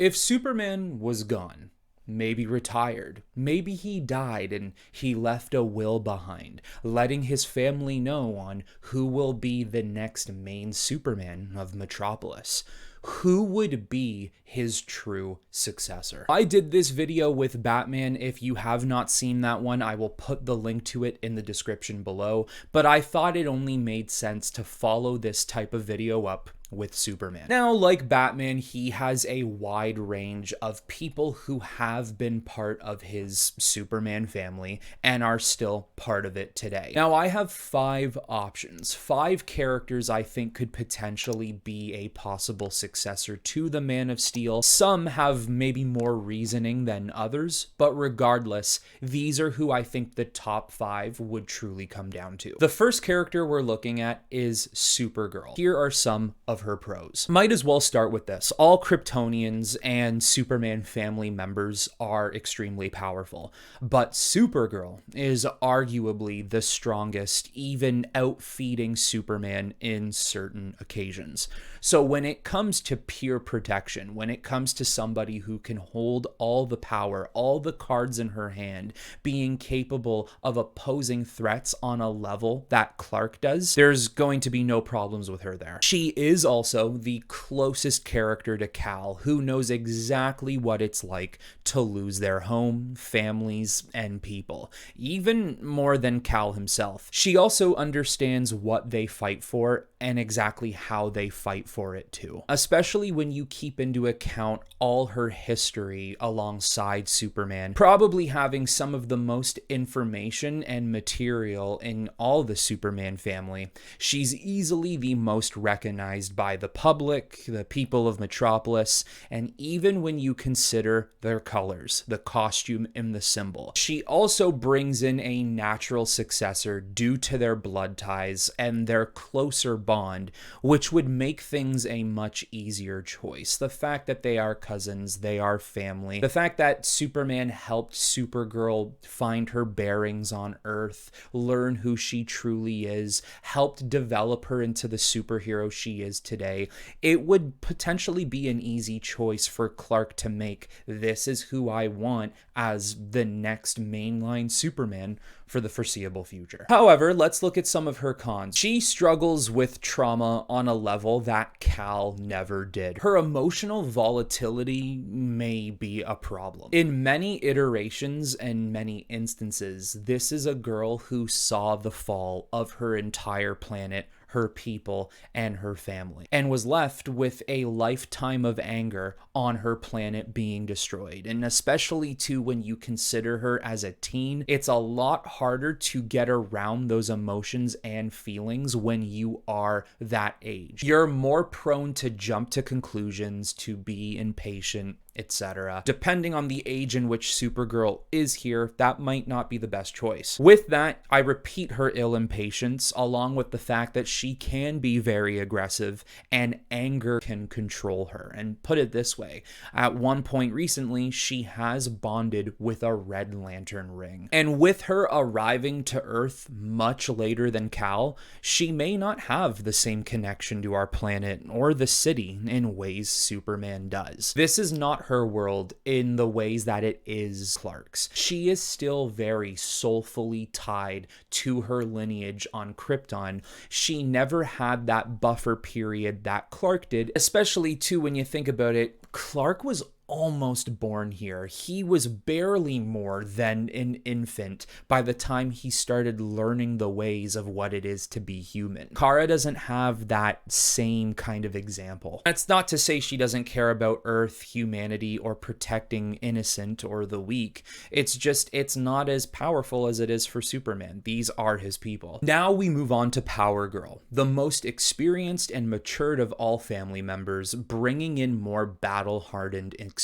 If Superman was gone, maybe retired, maybe he died and he left a will behind, letting his family know on who will be the next main Superman of Metropolis. Who would be his true successor? I did this video with Batman. If you have not seen that one, I will put the link to it in the description below, but I thought it only made sense to follow this type of video up with Superman. Now, like Batman, he has a wide range of people who have been part of his Superman family and are still part of it today. Now, I have 5 options, 5 characters I think could potentially be a possible successor to the Man of Steel. Some have maybe more reasoning than others, but regardless, these are who I think the top 5 would truly come down to. The first character we're looking at is Supergirl. Here are some of her pros. Might as well start with this. All Kryptonians and Superman family members are extremely powerful, but Supergirl is arguably the strongest, even outfeeding Superman in certain occasions. So when it comes to pure protection, when it comes to somebody who can hold all the power, all the cards in her hand, being capable of opposing threats on a level that Clark does, there's going to be no problems with her there. She is also the closest character to Kal, who knows exactly what it's like to lose their home, families, and people, even more than Kal himself. She also understands what they fight for and exactly how they fight for it too, especially when you keep into account all her history alongside Superman, probably having some of the most information and material in all the Superman family. She's easily the most recognized by the public, the people of Metropolis, and even when you consider their colors, the costume and the symbol. She also brings in a natural successor due to their blood ties and their closer bond, which would make things a much easier choice. The fact that they are cousins, they are family, the fact that Superman helped Supergirl find her bearings on Earth, learn who she truly is, helped develop her into the superhero she is today, it would potentially be an easy choice for Clark to make. This is who I want as the next mainline Superman for the foreseeable future. However, let's look at some of her cons. She struggles with trauma on a level that Kal never did. Her emotional volatility may be a problem. In many iterations and many instances, this is a girl who saw the fall of her entire planet, her people, and her family, and was left with a lifetime of anger on her planet being destroyed. And especially too, when you consider her as a teen, it's a lot harder to get around those emotions and feelings when you are that age. You're more prone to jump to conclusions, to be impatient, etc. Depending on the age in which Supergirl is here, that might not be the best choice. With that, I repeat her ill impatience, along with the fact that she can be very aggressive and anger can control her. And put it this way, at one point recently, she has bonded with a Red Lantern ring. And with her arriving to Earth much later than Kal, she may not have the same connection to our planet or the city in ways Superman does. This is not her world in the ways that it is Clark's. She is still very soulfully tied to her lineage on Krypton. She never had that buffer period that Clark did, especially too when you think about it. Clark was almost born here. He was barely more than an infant by the time he started learning the ways of what it is to be human. Kara doesn't have that same kind of example. That's not to say she doesn't care about Earth, humanity, or protecting innocent or the weak. It's just, it's not as powerful as it is for Superman. These are his people. Now we move on to Powergirl, the most experienced and matured of all family members, bringing in more battle-hardened experience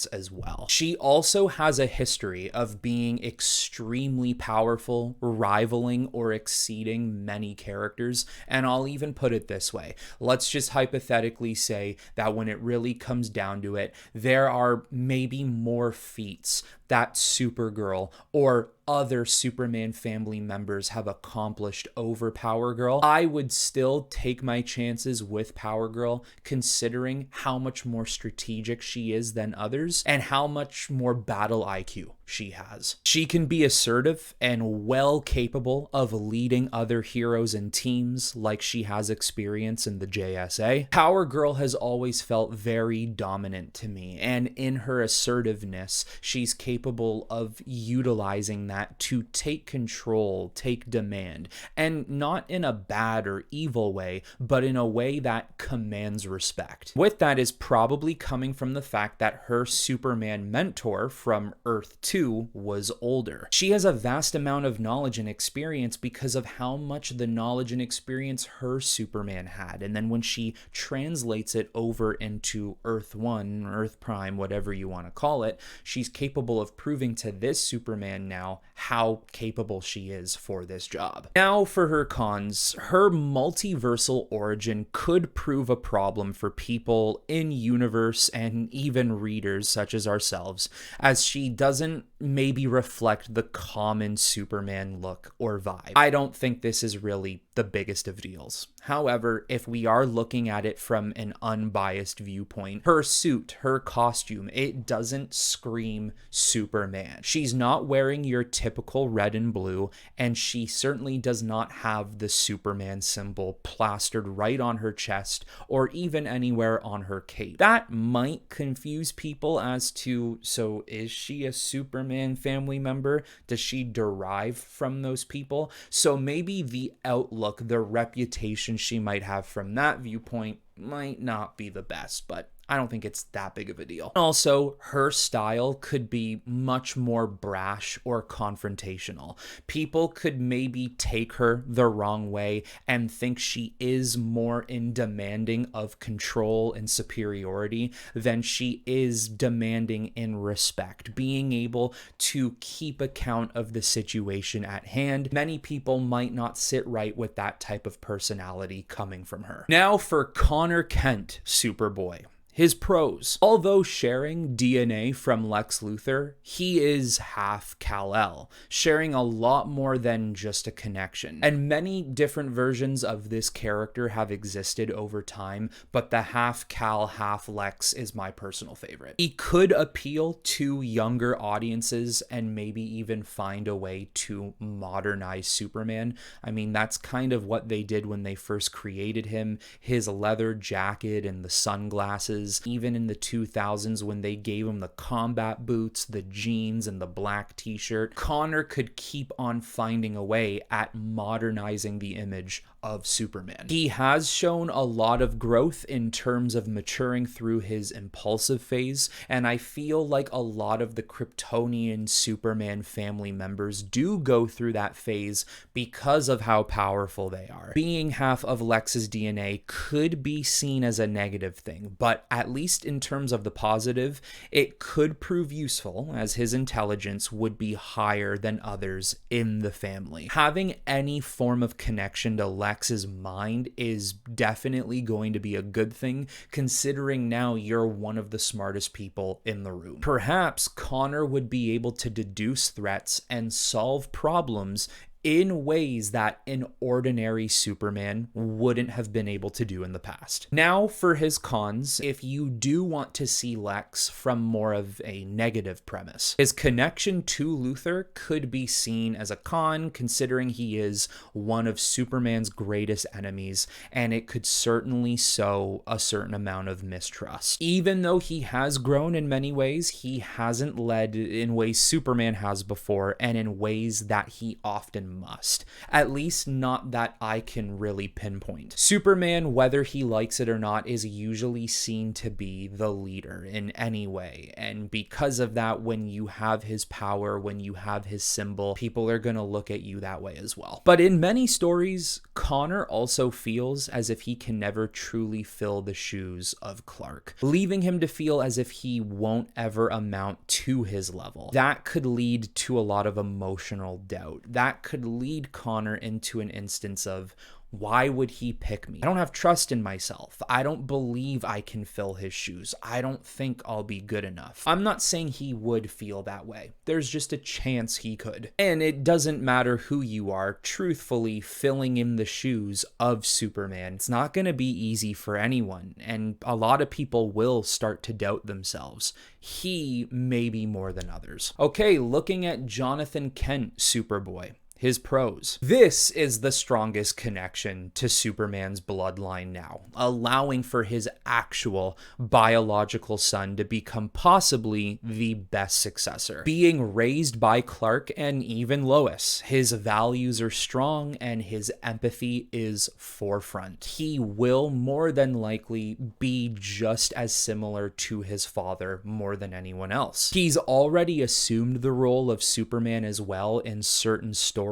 as well. She also has a history of being extremely powerful, rivaling or exceeding many characters, and I'll even put it this way. Let's just hypothetically say that when it really comes down to it, there are maybe more feats that Supergirl or other Superman family members have accomplished over Powergirl, I would still take my chances with Powergirl, considering how much more strategic she is than others and how much more battle IQ she has. She can be assertive and well capable of leading other heroes and teams like she has experience in the JSA. Powergirl has always felt very dominant to me, and in her assertiveness, she's capable of utilizing that to take control, take demand, and not in a bad or evil way, but in a way that commands respect. With that is probably coming from the fact that her Superman mentor from Earth 2 was older. She has a vast amount of knowledge and experience because of how much the knowledge and experience her Superman had. And then when she translates it over into Earth 1, Earth Prime, whatever you want to call it, she's capable of proving to this Superman now how capable she is for this job. Now for her cons, her multiversal origin could prove a problem for people in universe and even readers such as ourselves, as she doesn't maybe reflect the common Superman look or vibe. I don't think this is really the biggest of deals. However, if we are looking at it from an unbiased viewpoint, her suit, her costume, it doesn't scream Superman. She's not wearing your typical red and blue, and she certainly does not have the Superman symbol plastered right on her chest or even anywhere on her cape. That might confuse people as to, so is she a Superman family member? Does she derive from those people? So maybe the outlook, the reputation she might have from that viewpoint might not be the best, but I don't think it's that big of a deal. Also, her style could be much more brash or confrontational. People could maybe take her the wrong way and think she is more in demanding of control and superiority than she is demanding in respect, being able to keep account of the situation at hand. Many people might not sit right with that type of personality coming from her. Now for Connor Kent, Superboy. His pros. Although sharing DNA from Lex Luthor, he is half Kal-El, sharing a lot more than just a connection. And many different versions of this character have existed over time, but the half Kal, half Lex is my personal favorite. He could appeal to younger audiences and maybe even find a way to modernize Superman. I mean, that's kind of what they did when they first created him. His leather jacket and the sunglasses. Even in the 2000s when they gave him the combat boots, the jeans, and the black t-shirt, Connor could keep on finding a way at modernizing the image of Superman. He has shown a lot of growth in terms of maturing through his impulsive phase, and I feel like a lot of the Kryptonian Superman family members do go through that phase because of how powerful they are. Being half of Lex's DNA could be seen as a negative thing, but at least in terms of the positive, it could prove useful as his intelligence would be higher than others in the family. Having any form of connection to Lex's mind is definitely going to be a good thing, considering now you're one of the smartest people in the room. Perhaps Connor would be able to deduce threats and solve problems in ways that an ordinary Superman wouldn't have been able to do in the past. Now for his cons, if you do want to see Lex from more of a negative premise, his connection to Luthor could be seen as a con, considering he is one of Superman's greatest enemies, and it could certainly sow a certain amount of mistrust. Even though he has grown in many ways, he hasn't led in ways Superman has before, and in ways that he often must. At least not that I can really pinpoint. Superman, whether he likes it or not, is usually seen to be the leader in any way. And because of that, when you have his power, when you have his symbol, people are going to look at you that way as well. But in many stories, Connor also feels as if he can never truly fill the shoes of Clark, leaving him to feel as if he won't ever amount to his level. That could lead to a lot of emotional doubt. That could lead Connor into an instance of, Why would he pick me? I don't have trust in myself. I don't believe I can fill his shoes. I don't think I'll be good enough. I'm not saying he would feel that way. There's just a chance he could. And it doesn't matter who you are, truthfully, filling in the shoes of Superman, it's not going to be easy for anyone. And a lot of people will start to doubt themselves. He maybe more than others. Okay, looking at Jonathan Kent, Superboy. His pros. This is the strongest connection to Superman's bloodline now, allowing for his actual biological son to become possibly the best successor. Being raised by Clark and even Lois, his values are strong and his empathy is forefront. He will more than likely be just as similar to his father more than anyone else. He's already assumed the role of Superman as well in certain storylines,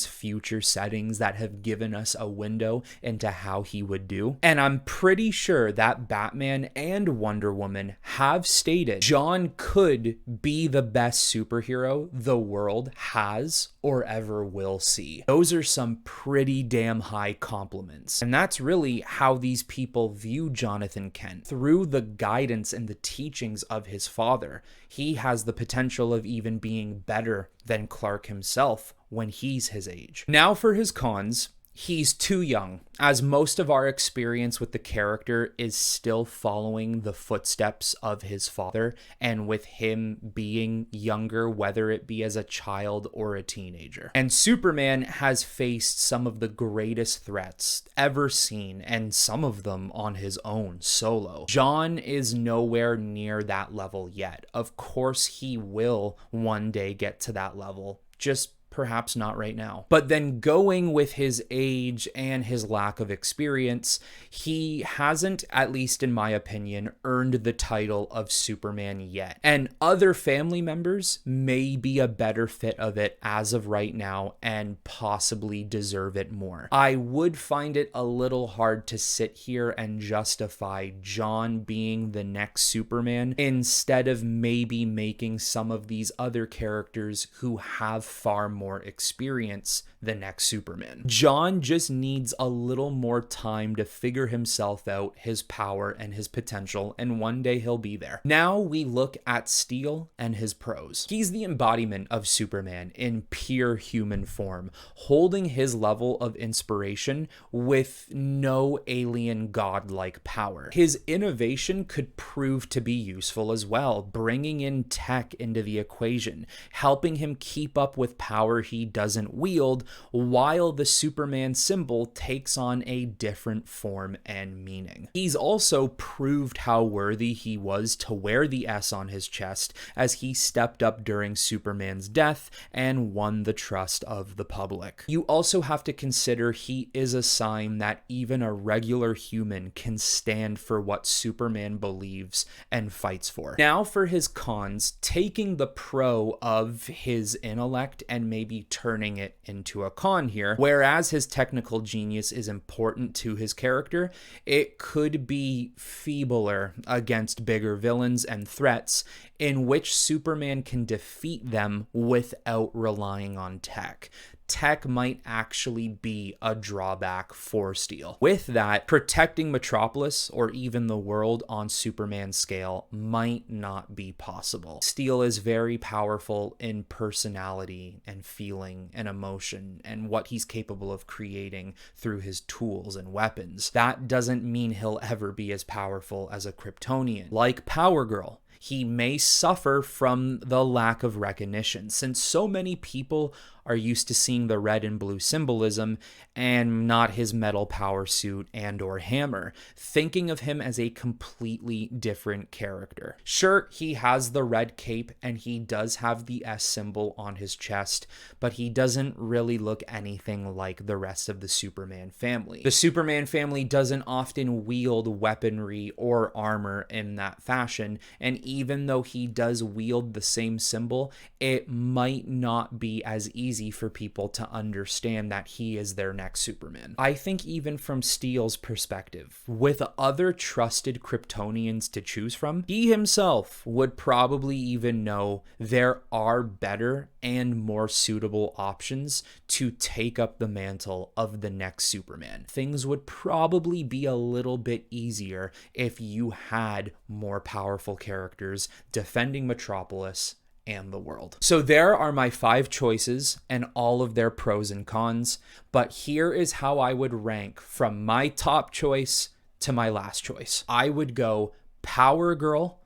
future settings that have given us a window into how he would do. And I'm pretty sure that Batman and Wonder Woman have stated John could be the best superhero the world has or ever will see. Those are some pretty damn high compliments. And that's really how these people view Jonathan Kent. Through the guidance and the teachings of his father, he has the potential of even being better than Clark himself when he's his age. Now for his cons. He's too young, as most of our experience with the character is still following the footsteps of his father, and with him being younger, whether it be as a child or a teenager. And Superman has faced some of the greatest threats ever seen, and some of them on his own, solo. John is nowhere near that level yet. Of course, he will one day get to that level, just perhaps not right now. But then going with his age and his lack of experience, he hasn't, at least in my opinion, earned the title of Superman yet. And other family members may be a better fit of it as of right now and possibly deserve it more. I would find it a little hard to sit here and justify John being the next Superman instead of maybe making some of these other characters who have far more experience the next Superman. John just needs a little more time to figure himself out, his power and his potential, and one day he'll be there. Now we look at Steel and his pros. He's the embodiment of Superman in pure human form, holding his level of inspiration with no alien godlike power. His innovation could prove to be useful as well, bringing in tech into the equation, helping him keep up with power he doesn't wield, while the Superman symbol takes on a different form and meaning. He's also proved how worthy he was to wear the S on his chest as he stepped up during Superman's death and won the trust of the public. You also have to consider he is a sign that even a regular human can stand for what Superman believes and fights for. Now for his cons, taking the pro of his intellect and maybe turning it into a con here. Whereas his technical genius is important to his character, it could be feebler against bigger villains and threats in which Superman can defeat them without relying on tech. Tech might actually be a drawback for Steel. With that, protecting Metropolis or even the world on Superman's scale might not be possible. Steel is very powerful in personality and feeling and emotion and what he's capable of creating through his tools and weapons. That doesn't mean he'll ever be as powerful as a Kryptonian. Like Powergirl, he may suffer from the lack of recognition, since so many people are used to seeing the red and blue symbolism and not his metal power suit and or hammer, thinking of him as a completely different character. Sure, he has the red cape and he does have the S symbol on his chest, but he doesn't really look anything like the rest of the Superman family. The Superman family doesn't often wield weaponry or armor in that fashion, and even though he does wield the same symbol, it might not be as easy easy for people to understand that he is their next Superman. I think even from Steel's perspective, with other trusted Kryptonians to choose from, he himself would probably even know there are better and more suitable options to take up the mantle of the next Superman. Things would probably be a little bit easier if you had more powerful characters defending Metropolis and the world. So there are my 5 choices and all of their pros and cons, but here is how I would rank from my top choice to my last choice. I would go Powergirl,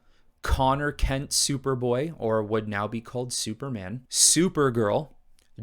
Connor Kent Superboy, or would now be called Superman, Supergirl,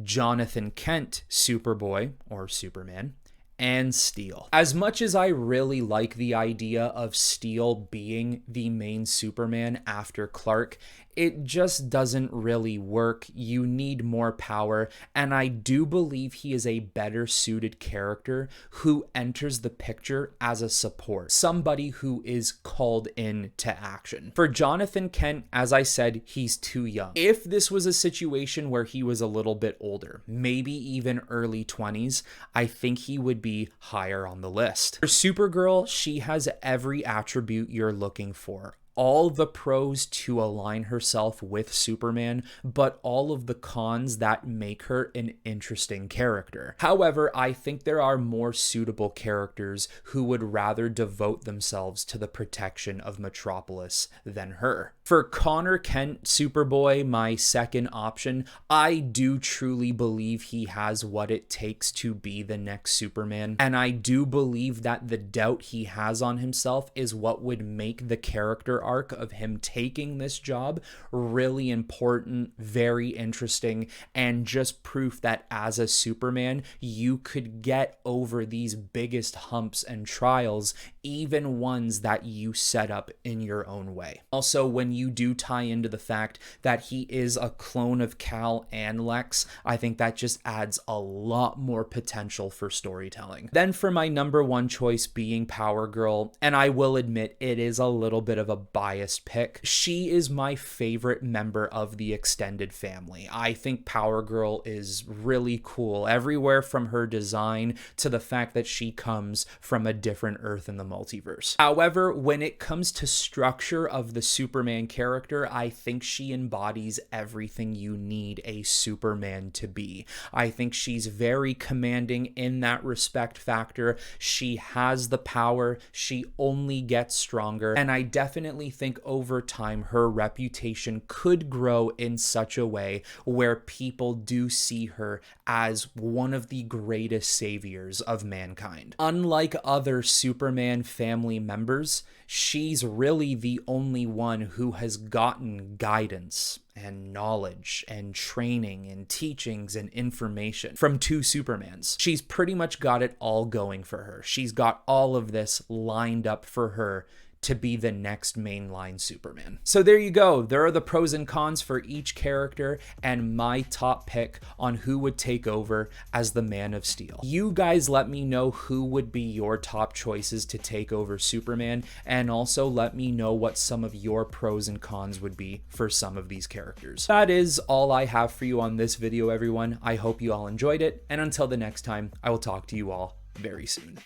Jonathan Kent Superboy, or Superman, and Steel. As much as I really like the idea of Steel being the main Superman after Clark, it just doesn't really work. You need more power, and I do believe he is a better suited character who enters the picture as a support, somebody who is called in to action. For Jonathan Kent, as I said, he's too young. If this was a situation where he was a little bit older, maybe even early 20s, I think he would be higher on the list. For Supergirl, she has every attribute you're looking for. All the pros to align herself with Superman, but all of the cons that make her an interesting character. However, I think there are more suitable characters who would rather devote themselves to the protection of Metropolis than her. For Connor Kent Superboy, my second option, I do truly believe he has what it takes to be the next Superman, and I do believe that the doubt he has on himself is what would make the character arc of him taking this job really important, very interesting, and just proof that as a Superman, you could get over these biggest humps and trials, even ones that you set up in your own way. Also, when you do tie into the fact that he is a clone of Kal and Lex, I think that just adds a lot more potential for storytelling. Then for my number 1 choice being Powergirl, and I will admit it is a little bit of a biased pick. She is my favorite member of the extended family. I think Powergirl is really cool, everywhere from her design to the fact that she comes from a different Earth in the multiverse. However, when it comes to structure of the Superman character, I think she embodies everything you need a Superman to be. I think she's very commanding in that respect factor. She has the power, she only gets stronger, and I definitely think over time her reputation could grow in such a way where people do see her as one of the greatest saviors of mankind. Unlike other Superman family members, she's really the only one who has gotten guidance and knowledge and training and teachings and information from 2 Supermans. She's pretty much got it all going for her. She's got all of this lined up for her to be the next mainline Superman. So there you go. There are the pros and cons for each character and my top pick on who would take over as the Man of Steel. You guys let me know who would be your top choices to take over Superman, and also let me know what some of your pros and cons would be for some of these characters. That is all I have for you on this video, everyone. I hope you all enjoyed it, and until the next time, I will talk to you all very soon.